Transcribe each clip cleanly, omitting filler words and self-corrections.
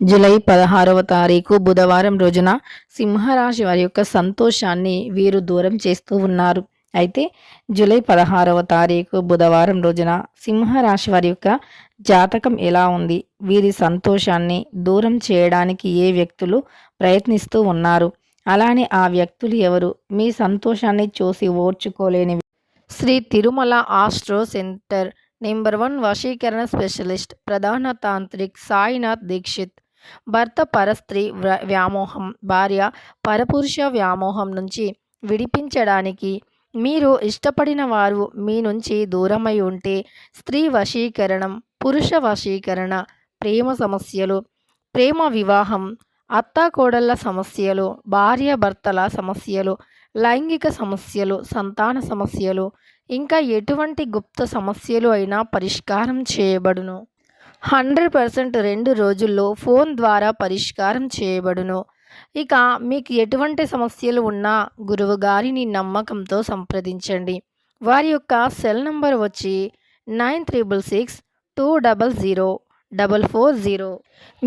July 16వ తారీఖు బుధవారం రోజున సింహరాశి వారి యొక్క సంతోషాన్ని వీరు దూరం చేస్తూ ఉన్నారు. అయితే జూలై 16వ తారీఖు బుధవారం రోజున సింహరాశి వారి యొక్క జాతకం ఎలా ఉంది? వీరి సంతోషాన్ని దూరం చేయడానికి ఏ వ్యక్తులు ప్రయత్నిస్తూ ఉన్నారు? అలానే ఆ వ్యక్తులు ఎవరు? మీ సంతోషాన్ని చూసి ఓర్చుకోలేని Shri Tirumala astro centre number 1 వశీకరణ స్పెషలిస్ట్ ప్రధాన తాంత్రిక్ సాయినాథ్ దీక్షిత్. భర్త పరస్త్రీ వ్యామోహం, భార్య పరపురుష వ్యామోహం నుంచి విడిపించడానికి, మీరు ఇష్టపడిన వారు మీ నుంచి దూరమై ఉంటే స్త్రీ వశీకరణం, పురుష వశీకరణ, ప్రేమ సమస్యలు, ప్రేమ వివాహం, అత్తాకోడళ్ల సమస్యలు, భార్య భర్తల సమస్యలు, లైంగిక సమస్యలు, సంతాన సమస్యలు, ఇంకా ఎటువంటి గుప్త సమస్యలు అయినా పరిష్కారం చేయబడును. 100% 2 రోజుల్లో ఫోన్ ద్వారా పరిష్కారం చేయబడును. ఇక మీకు ఎటువంటి సమస్యలు ఉన్నా గురువు గారిని నమ్మకంతో సంప్రదించండి. వారి యొక్క సెల్ నంబర్ వచ్చి 9366200440.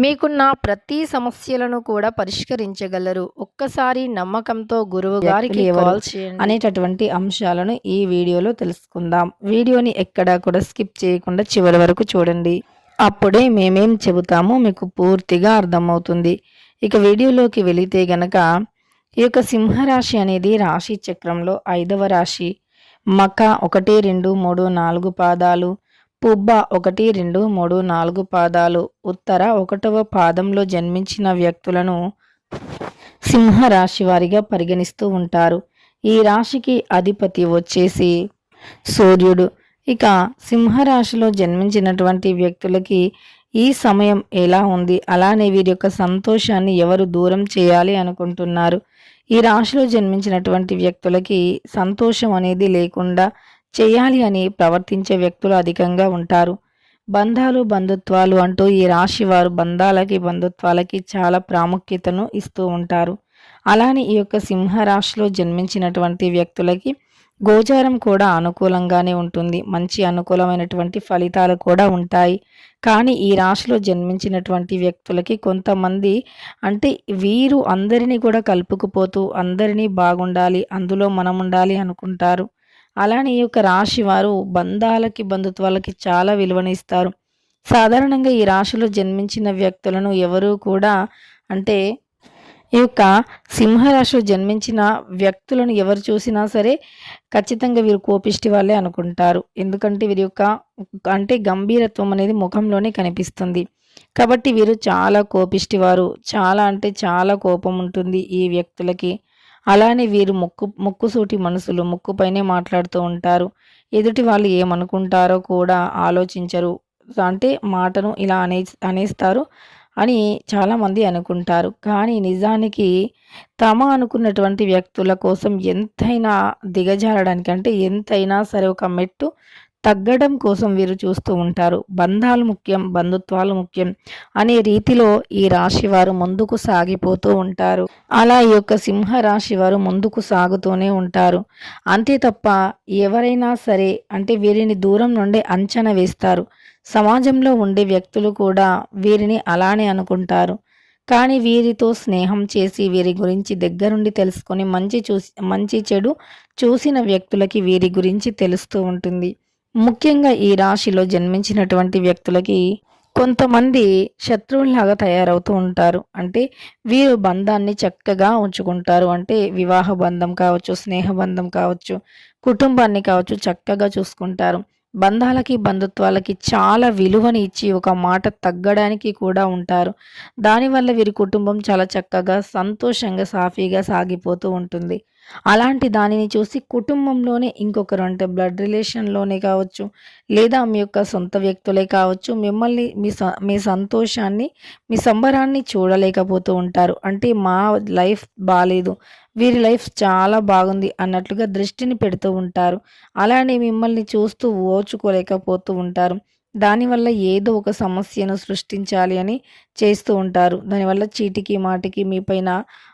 మీకున్న ప్రతి సమస్యలను కూడా పరిష్కరించగలరు. ఒక్కసారి నమ్మకంతో గురువు గారికి కాల్ చేయండి. అనేటటువంటి అంశాలను ఈ వీడియోలో తెలుసుకుందాం. వీడియోని ఎక్కడా కూడా స్కిప్ చేయకుండా చివరి వరకు చూడండి. అప్పుడే మేమేం చెబుతామో మీకు పూర్తిగా అర్థమవుతుంది. ఇక వీడియోలోకి వెళితే గనక ఈ యొక్క సింహరాశి అనేది రాశి చక్రంలో 5వ రాశి. మక 1, 2, 3, 4 పాదాలు, పుబ్బ 1, 2, 3, 4 పాదాలు, ఉత్తర 1వ పాదంలో జన్మించిన వ్యక్తులను సింహరాశి వారిగా పరిగణిస్తూ ఉంటారు. ఈ రాశికి అధిపతి వచ్చేసి సూర్యుడు. ఇక సింహరాశిలో జన్మించినటువంటి వ్యక్తులకి ఈ సమయం ఎలా ఉంది? అలానే వీరి యొక్క సంతోషాన్ని ఎవరు దూరం చేయాలి అనుకుంటున్నారు? ఈ రాశిలో జన్మించినటువంటి వ్యక్తులకి సంతోషం అనేది లేకుండా చేయాలి అని ప్రవర్తించే వ్యక్తులు అధికంగా ఉంటారు. బంధాలు, బంధుత్వాలు అంటూ ఈ రాశి వారు బంధాలకి, బంధుత్వాలకి చాలా ప్రాముఖ్యతను ఇస్తూ ఉంటారు. అలానే ఈ యొక్క సింహరాశిలో జన్మించినటువంటి వ్యక్తులకి గోచారం కూడా అనుకూలంగానే ఉంటుంది. మంచి అనుకూలమైనటువంటి ఫలితాలు కూడా ఉంటాయి. కానీ ఈ రాశిలో జన్మించినటువంటి వ్యక్తులకి కొంతమంది అంటే వీరు అందరినీ కూడా కలుపుకుపోతూ అందరినీ బాగుండాలి, అందులో మనం ఉండాలి అనుకుంటారు. అలానే ఈ యొక్క రాశి వారు బంధాలకి, బంధుత్వాలకి చాలా విలువనిస్తారు. సాధారణంగా ఈ రాశిలో జన్మించిన వ్యక్తులను ఎవరు కూడా అంటే ఈ యొక్క సింహరాశిలో జన్మించిన వ్యక్తులను ఎవరు చూసినా సరే ఖచ్చితంగా వీరు కోపిష్టి వాళ్ళే అనుకుంటారు. ఎందుకంటే వీరి యొక్క అంటే గంభీరత్వం అనేది ముఖంలోనే కనిపిస్తుంది. కాబట్టి వీరు చాలా కోపిష్టివారు. చాలా అంటే చాలా కోపం ఉంటుంది ఈ వ్యక్తులకి. అలానే వీరు ముక్కుసూటి మనుషులు, ముక్కుపైనే మాట్లాడుతూ ఉంటారు. ఎదుటి వాళ్ళు ఏమనుకుంటారో కూడా ఆలోచించరు. అంటే మాటను ఇలా అనేస్తారు అని చాలామంది అనుకుంటారు. కానీ నిజానికి అనుకున్నటువంటి వ్యక్తుల కోసం ఎంతైనా దిగజారడానికి అంటే ఎంతైనా సరే ఒక మెట్టు తగ్గడం కోసం వీరు చూస్తూ ఉంటారు. బంధాలు ముఖ్యం, బంధుత్వాలు ముఖ్యం అనే రీతిలో ఈ రాశి వారు ముందుకు సాగిపోతూ ఉంటారు. అలా ఈ యొక్క సింహ రాశి వారు ముందుకు సాగుతూనే ఉంటారు. అంతే తప్ప ఎవరైనా సరే అంటే వీరిని దూరం నుండి అంచనా వేస్తారు. సమాజంలో ఉండే వ్యక్తులు కూడా వీరిని అలానే అనుకుంటారు. కానీ వీరితో స్నేహం చేసి వీరి గురించి దగ్గరుండి తెలుసుకొని మంచి చెడు చూసిన వ్యక్తులకి వీరి గురించి తెలుస్తూ ఉంటుంది. ముఖ్యంగా ఈ రాశిలో జన్మించినటువంటి వ్యక్తులకి కొంతమంది శత్రువులాగా తయారవుతూ ఉంటారు. అంటే వీరు బంధాన్ని చక్కగా ఉంచుకుంటారు. అంటే వివాహ బంధం కావచ్చు, స్నేహ బంధం కావచ్చు, కుటుంబాన్ని కావచ్చు చక్కగా చూసుకుంటారు. బంధాలకి, బంధుత్వాలకి చాలా విలువని ఇచ్చి ఒక మాట తగ్గడానికి కూడా ఉంటారు. దానివల్ల వీరి కుటుంబం చాలా చక్కగా, సంతోషంగా, సాఫీగా సాగిపోతూ ఉంటుంది. అలాంటి దానిని చూసి కుటుంబంలోనే ఇంకొకరు అంటే బ్లడ్ రిలేషన్లోనే కావచ్చు, లేదా మీ యొక్క సొంత వ్యక్తులే కావచ్చు, మిమ్మల్ని మీ సంతోషాన్ని, మీ సంబరాన్ని చూడలేకపోతూ ఉంటారు. అంటే మా లైఫ్ బాలేదు, వీరి లైఫ్ చాలా బాగుంది అన్నట్లుగా దృష్టిని పెడుతూ ఉంటారు. అలానే మిమ్మల్ని చూస్తూ ఓర్చుకోలేకపోతూ ఉంటారు. దానివల్ల ఏదో ఒక సమస్యను సృష్టించాలి అని చేస్తూ ఉంటారు. దానివల్ల చీటికి మాటికి మీపైన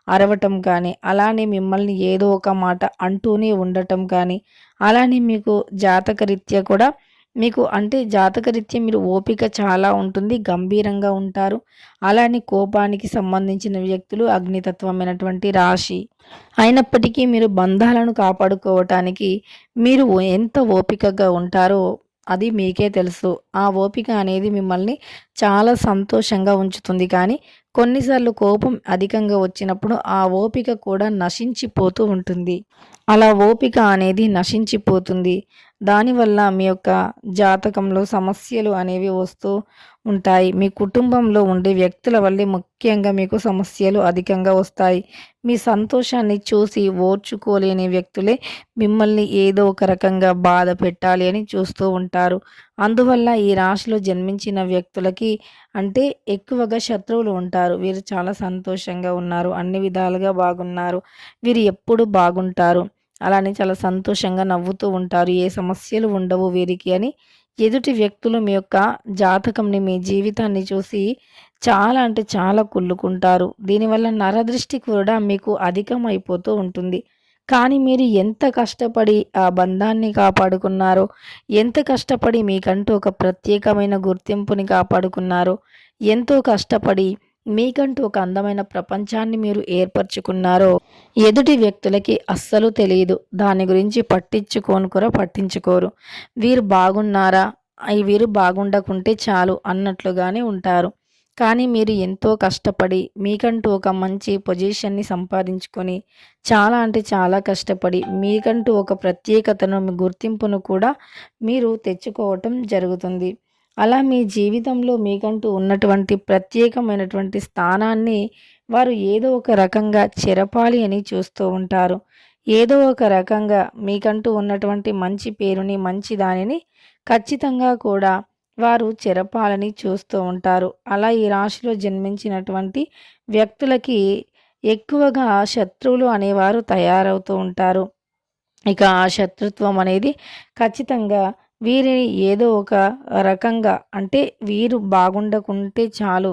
అరవటం కానీ, అలానే మిమ్మల్ని ఏదో ఒక మాట అంటూనే ఉండటం కానీ, అలానే మీకు జాతకరీత్యా కూడా మీకు అంటే జాతకరీత్యా మీరు ఓపిక చాలా ఉంటుంది. గంభీరంగా ఉంటారు. అలానే కోపానికి సంబంధించిన వ్యక్తులు అగ్నితత్వమైనటువంటి రాశి. అయినప్పటికీ మీరు బంధాలను కాపాడుకోవటానికి మీరు ఎంత ఓపికగా ఉంటారో అది మీకే తెలుసు. ఆ ఓపిక అనేది మిమ్మల్ని చాలా సంతోషంగా ఉంచుతుంది. కానీ కొన్నిసార్లు కోపం అధికంగా వచ్చినప్పుడు ఆ ఓపిక కూడా నశించిపోతూ ఉంటుంది. అలా ఓపిక అనేది నశించిపోతుంది. దానివల్ల మీ యొక్క జాతకంలో సమస్యలు అనేవి వస్తూ ఉంటాయి. మీ కుటుంబంలో ఉండే వ్యక్తుల వల్లే ముఖ్యంగా మీకు సమస్యలు అధికంగా వస్తాయి. మీ సంతోషాన్ని చూసి ఓర్చుకోలేని వ్యక్తులే మిమ్మల్ని ఏదో ఒక రకంగా బాధ పెట్టాలి అని చూస్తూ ఉంటారు. అందువల్ల ఈ రాశిలో జన్మించిన వ్యక్తులకి అంటే ఎక్కువగా శత్రువులు ఉంటారు. వీరు చాలా సంతోషంగా ఉన్నారు. అన్ని విధాలుగా బాగున్నారు. వీరు ఎప్పుడు బాగుంటారు. అలానే చాలా సంతోషంగా నవ్వుతూ ఉంటారు. ఏ సమస్యలు ఉండవు వీరికి అని ఎదుటి వ్యక్తులు మీ యొక్క జాతకంని, మీ జీవితాన్ని చూసి చాలా అంటే చాలా కుళ్ళుకుంటారు. దీనివల్ల నరదృష్టి కూడా మీకు అధికమైపోతూ ఉంటుంది. కానీ మీరు ఎంత కష్టపడి ఆ బంధాన్ని కాపాడుకున్నారో, ఎంత కష్టపడి మీకంటూ ఒక ప్రత్యేకమైన గుర్తింపుని కాపాడుకున్నారో, ఎంతో కష్టపడి మీకంటూ ఒక అందమైన ప్రపంచాన్ని మీరు ఏర్పరచుకున్నారో ఎదుటి వ్యక్తులకి అస్సలు తెలియదు. దాని గురించి పట్టించుకోను కూడా పట్టించుకోరు. వీరు బాగున్నారా? వీరు బాగుండకుంటే చాలు అన్నట్లుగానే ఉంటారు. కానీ మీరు ఎంతో కష్టపడి మీకంటూ ఒక మంచి పొజిషన్‌ని సంపాదించుకొని చాలా అంటే చాలా కష్టపడి మీకంటూ ఒక ప్రత్యేకతను, మీ గుర్తింపును కూడా మీరు తెచ్చుకోవటం జరుగుతుంది. అలా మీ జీవితంలో మీకంటూ ఉన్నటువంటి ప్రత్యేకమైనటువంటి స్థానాన్ని వారు ఏదో ఒక రకంగా చెరపాలి అని చూస్తూ ఉంటారు. ఏదో ఒక రకంగా మీకంటూ ఉన్నటువంటి మంచి పేరుని, మంచి దానిని ఖచ్చితంగా కూడా వారు చెరపాలని చూస్తూ ఉంటారు. అలా ఈ రాశిలో జన్మించినటువంటి వ్యక్తులకి ఎక్కువగా శత్రువులు అనేవారు తయారవుతూ ఉంటారు. ఇక ఆ శత్రుత్వం అనేది ఖచ్చితంగా వీరిని ఏదో ఒక రకంగా అంటే వీరు బాగుండకుంటే చాలు,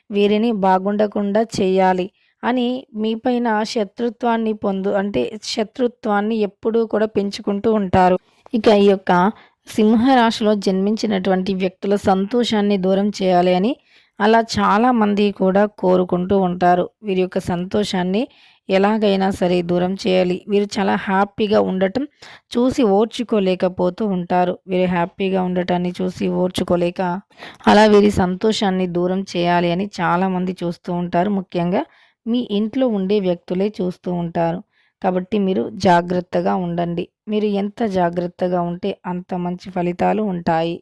వీరిని బాగుండకుండా చేయాలి అని మీపైన శత్రుత్వాన్ని అంటే శత్రుత్వాన్ని ఎప్పుడూ కూడా పెంచుకుంటూ ఉంటారు. ఇక ఈ యొక్క సింహరాశిలో జన్మించినటువంటి వ్యక్తుల సంతోషాన్ని దూరం చేయాలి అని అలా చాలామంది కూడా కోరుకుంటూ ఉంటారు. వీరి యొక్క సంతోషాన్ని ఎలాగైనా సరే దూరం చేయాలి. వీరు చాలా హ్యాపీగా ఉండటం చూసి ఓర్చుకోలేకపోతూ ఉంటారు. వీరు హ్యాపీగా ఉండటాన్ని చూసి ఓర్చుకోలేక అలా వీరి సంతోషాన్ని దూరం చేయాలి అని చాలామంది చూస్తూ ఉంటారు. ముఖ్యంగా మీ ఇంట్లో ఉండే వ్యక్తులే చూస్తూ ఉంటారు. కాబట్టి మీరు జాగ్రత్తగా ఉండండి. మీరు ఎంత జాగ్రత్తగా ఉంటే అంత మంచి ఫలితాలు ఉంటాయి.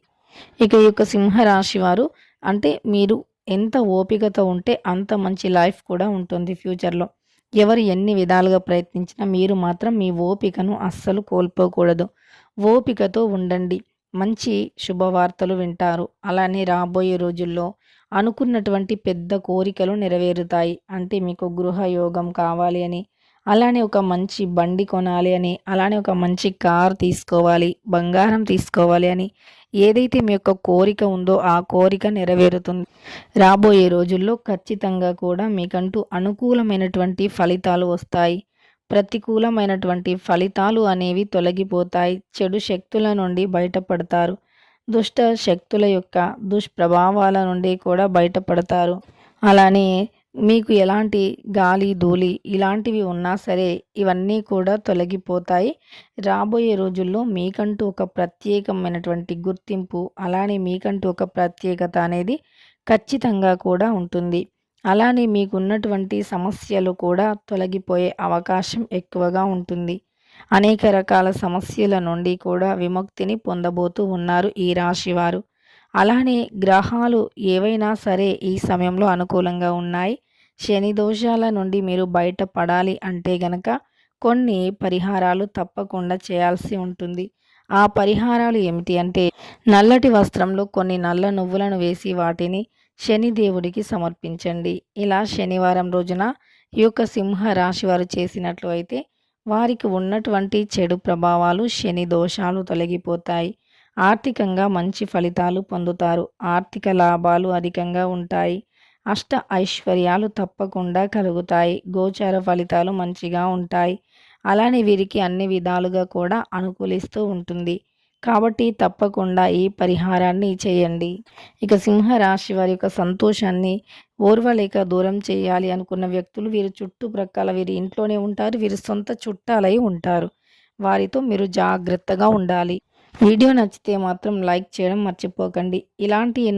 ఇక ఈ యొక్క సింహరాశి వారు అంటే మీరు ఎంత ఓపికతో ఉంటే అంత మంచి లైఫ్ కూడా ఉంటుంది ఫ్యూచర్‌లో. ఎవరు ఎన్ని విధాలుగా ప్రయత్నించినా మీరు మాత్రం మీ ఓపికను అస్సలు కోల్పోకూడదు. ఓపికతో ఉండండి. మంచి శుభవార్తలు వింటారు. అలానే రాబోయే రోజుల్లో అనుకున్నటువంటి పెద్ద కోరికలు నెరవేరుతాయి. అంటే మీకు గృహయోగం కావాలి అని, అలానే ఒక మంచి బండి కొనాలి అని, అలానే ఒక మంచి కార్ తీసుకోవాలి, బంగారం తీసుకోవాలి అని ఏదైతే మీ యొక్క కోరిక ఉందో ఆ కోరిక నెరవేరుతుంది. రాబోయే రోజుల్లో ఖచ్చితంగా కూడా మీకంటూ అనుకూలమైనటువంటి ఫలితాలు వస్తాయి. ప్రతికూలమైనటువంటి ఫలితాలు అనేవి తొలగిపోతాయి. చెడు శక్తుల నుండి బయటపడతారు. దుష్ట శక్తుల యొక్క దుష్ప్రభావాల నుండి కూడా బయటపడతారు. అలానే మీకు ఎలాంటి గాలి, ధూళి ఇలాంటివి ఉన్నా సరే ఇవన్నీ కూడా తొలగిపోతాయి. రాబోయే రోజుల్లో మీకంటూ ఒక ప్రత్యేకమైనటువంటి గుర్తింపు, అలానే మీకంటూ ఒక ప్రత్యేకత అనేది ఖచ్చితంగా కూడా ఉంటుంది. అలానే మీకున్నటువంటి సమస్యలు కూడా తొలగిపోయే అవకాశం ఎక్కువగా ఉంటుంది. అనేక రకాల సమస్యల నుండి కూడా విముక్తిని పొందబోతూ ఉన్నారు ఈ రాశివారు. అలానే గ్రహాలు ఏవైనా సరే ఈ సమయంలో అనుకూలంగా ఉన్నాయి. శని దోషాల నుండి మీరు బయటపడాలి అంటే గనక కొన్ని పరిహారాలు తప్పకుండా చేయాల్సి ఉంటుంది. ఆ పరిహారాలు ఏమిటి అంటే నల్లటి వస్త్రంలో కొన్ని నల్ల నువ్వులను వేసి వాటిని శని దేవుడికి సమర్పించండి. ఇలా శనివారం రోజున ఈ యొక్క సింహ రాశి వారు చేసినట్లు అయితే వారికి ఉన్నటువంటి చెడు ప్రభావాలు, శని దోషాలు తొలగిపోతాయి. ఆర్థికంగా మంచి ఫలితాలు పొందుతారు. ఆర్థిక లాభాలు అధికంగా ఉంటాయి. అష్ట ఐశ్వర్యాలు తప్పకుండా కలుగుతాయి. గోచార ఫలితాలు మంచిగా ఉంటాయి. అలానే వీరికి అన్ని విధాలుగా కూడా అనుకూలిస్తూ ఉంటుంది. కాబట్టి తప్పకుండా ఈ పరిహారాన్ని చేయండి. ఇక సింహరాశి వారి యొక్క సంతోషాన్ని ఓర్వలేక దూరం చేయాలి అనుకున్న వ్యక్తులు వీరి చుట్టుప్రక్కల వీరి ఇంట్లోనే ఉంటారు. వీరి సొంత చుట్టాలై ఉంటారు. వారితో మీరు జాగ్రత్తగా ఉండాలి. వీడియో నచ్చితే మాత్రం లైక్ చేయడం మర్చిపోకండి. ఇలాంటి